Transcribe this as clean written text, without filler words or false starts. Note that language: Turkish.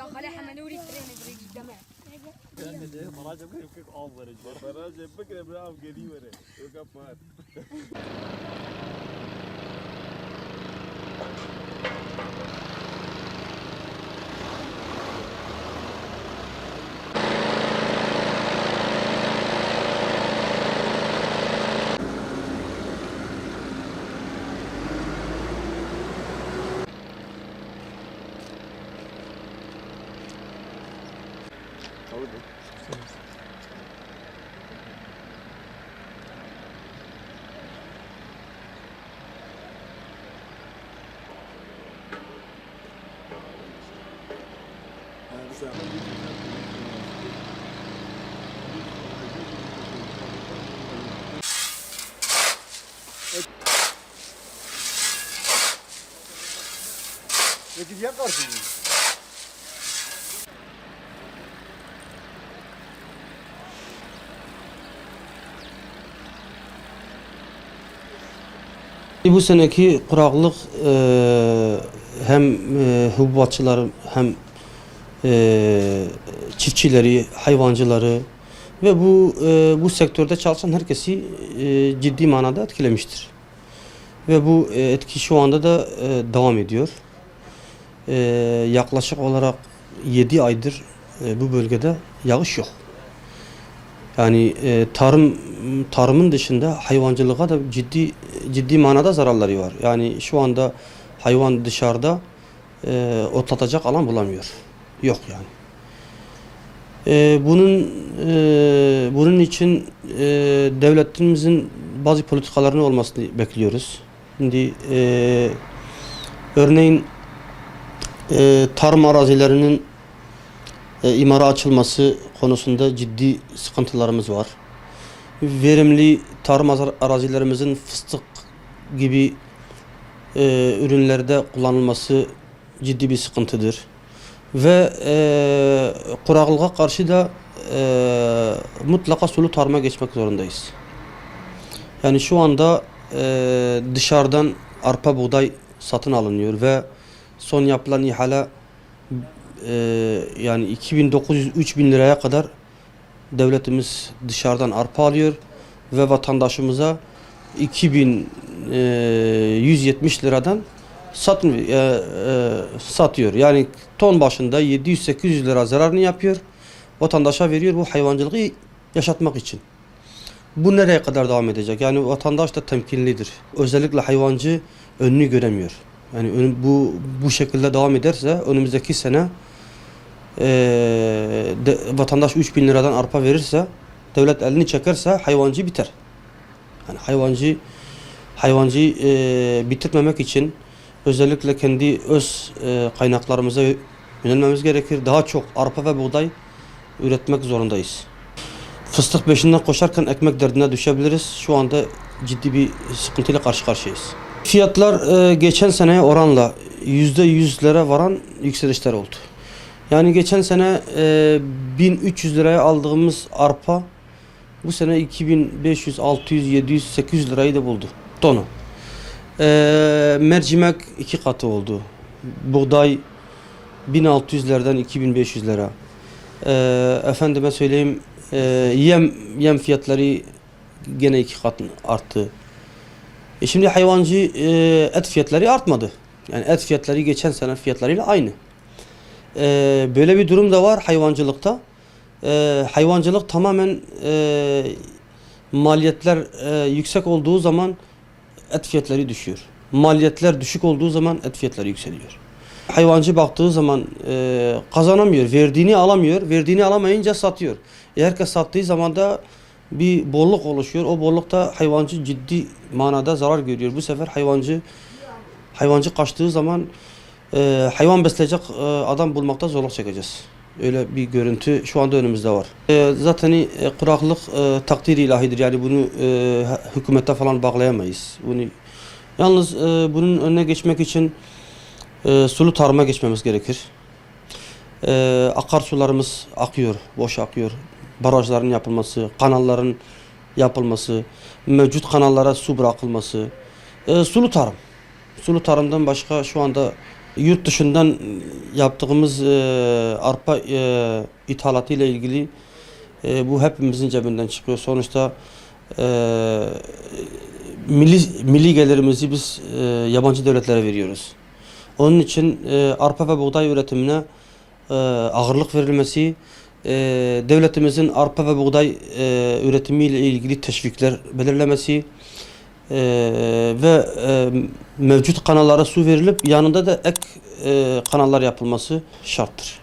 داخله حملوري ترين بريج الجماعة. براجع بكره براو قدي ورا وقف مات Peki diye karşı Bu seneki kuraklık hem hububatçıları hem çiftçileri, hayvancıları ve bu sektörde çalışan herkesi ciddi manada etkilemiştir. Ve bu etki şu anda da devam ediyor. Yaklaşık olarak 7 aydır bu bölgede yağış yok. Yani tarımın dışında hayvancılığa da ciddi manada zararları var. Yani şu anda hayvan dışarıda otlatacak alan bulamıyor. Yok yani. Bunun için devletimizin bazı politikalarının olmasını bekliyoruz. Şimdi örneğin tarım arazilerinin imara açılması konusunda ciddi sıkıntılarımız var. Verimli tarım arazilerimizin fıstık gibi ürünlerde kullanılması ciddi bir sıkıntıdır. Ve kuraklığa karşı da mutlaka sulu tarıma geçmek zorundayız. Yani şu anda dışarıdan arpa buğday satın alınıyor ve son yapılan ihale yani 2900-3000 liraya kadar devletimiz dışarıdan arpa alıyor ve vatandaşımıza 2170 liradan satıyor. Yani ton başında 700-800 lira zararını yapıyor. Vatandaşa veriyor bu hayvancılığı yaşatmak için. Bu nereye kadar devam edecek? Yani vatandaş da temkinlidir. Özellikle hayvancı önünü göremiyor. Yani bu şekilde devam ederse önümüzdeki sene vatandaş 3000 liradan arpa verirse, devlet elini çekerse hayvancı biter. Yani hayvancı bitirmemek için özellikle kendi öz kaynaklarımıza yönelmemiz gerekir. Daha çok arpa ve buğday üretmek zorundayız. Fıstık peşinden koşarken ekmek derdine düşebiliriz. Şu anda ciddi bir sıkıntıyla karşı karşıyayız. Fiyatlar geçen seneye oranla %100'lere varan yükselişler oldu. Yani geçen sene 1300 liraya aldığımız arpa bu sene 2500, 600, 700, 800 lirayı da buldu tonu. Mercimek 2 katı oldu. Buğday 1600'lerden 2500 lira. Efendime söyleyeyim yem fiyatları gene 2 kat arttı. Şimdi hayvancı et fiyatları artmadı. Yani et fiyatları geçen sene fiyatlarıyla aynı. Böyle bir durum da var hayvancılıkta. Hayvancılık tamamen maliyetler yüksek olduğu zaman et fiyatları düşüyor. Maliyetler düşük olduğu zaman et fiyatları yükseliyor. Hayvancı baktığı zaman kazanamıyor, verdiğini alamıyor, verdiğini alamayınca satıyor. Herkes sattığı zaman da bir bolluk oluşuyor. O bollukta hayvancı ciddi manada zarar görüyor. Bu sefer hayvancı kaçtığı zaman hayvan besleyecek adam bulmakta zorluk çekeceğiz. Öyle bir görüntü şu anda önümüzde var. Zaten kuraklık takdir ilahidir. Yani bunu hükümete falan bağlayamayız. Yalnız bunun önüne geçmek için sulu tarıma geçmemiz gerekir. Akarsularımız akıyor, boş akıyor. Barajların yapılması, kanalların yapılması, mevcut kanallara su bırakılması. Sulu tarım. Sulu tarımdan başka şu anda Yurt dışından yaptığımız arpa ithalatı ile ilgili bu hepimizin cebinden çıkıyor. Sonuçta milli gelirimizi biz yabancı devletlere veriyoruz. Onun için arpa ve buğday üretimine ağırlık verilmesi, devletimizin arpa ve buğday üretimiyle ilgili teşvikler belirlemesi ve mevcut kanallara su verilip yanında da ek kanallar yapılması şarttır.